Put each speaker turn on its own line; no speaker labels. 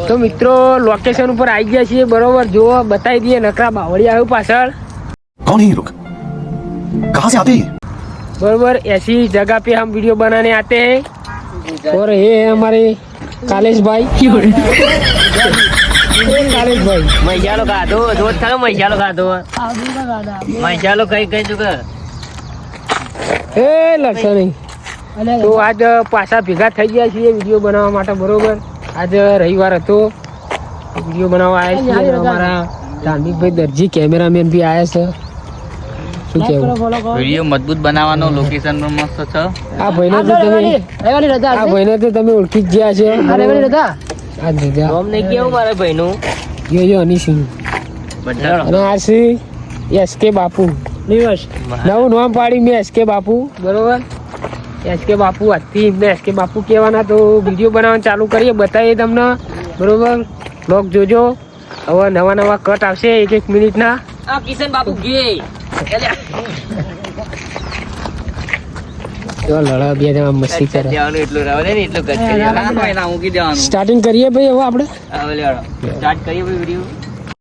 તો મિત્રો લોકેશન ઉપર આવી ગયા છીએ બરોબર જુઓ બતાવી દઈએ નકરા બાવળી આવ્યું પાછળ
कौन है ये लोग कहाँ से आते हैं
बरोबर ऐसी जगह पे हम वीडियो बनाने आते हैं और ये है हमारे कालेश भाई कालेश भाई
મૈયાલો ખાધો રોજ થાલો મૈયાલો ખાધો મૈયાલો કઈ કઈ તું કે
એ લક્ષણ નહીં તો આજ પાછા ભેગા થઈ ગયા છીએ વિડીયો બનાવવા માટે બરોબર આજ રવિવાર હતો વિડીયો બનાવવા આવ્યા છીએ અને અમારા ધાર્મિકભાઈ દરજી કેમેરામેન બી આવ્યા છે શું કેવું
વિડિયો મજબૂત બનાવવાનો લોકેશન પણ મસ્ત છે
આ ભાઈને તો તમે ઓળખી જ ગયા છે આજ રજા
નામ નહીં કેવું મારા ભાઈનું
યો હનીસિંહ
બધા
અને આ છે એસકે બાપુ નવું નામ પાડી મેં એસકે બાપુ બરોબર એસકે બાપુ આજથી એમને એસકે બાપુ કહેવાના તો વિડીયો બનાવવાનું ચાલુ કરીએ બતાવીએ તમને બરોબર બ્લોગ જોજો હવે નવા નવા કટ આવશે 1 મિનિટના
આ કિશન બાપુ ગે
લડા બે જણા મસ્તી કરે
દેવાનું એટલું રાવ દે ને એટલું કચ્છ દેવાનું મૂકી દેવાનું
સ્ટાર્ટિંગ કરીએ ભાઈ હવે આપણે
હવે લેડો સ્ટાર્ટ કરીએ ભાઈ વિડિયો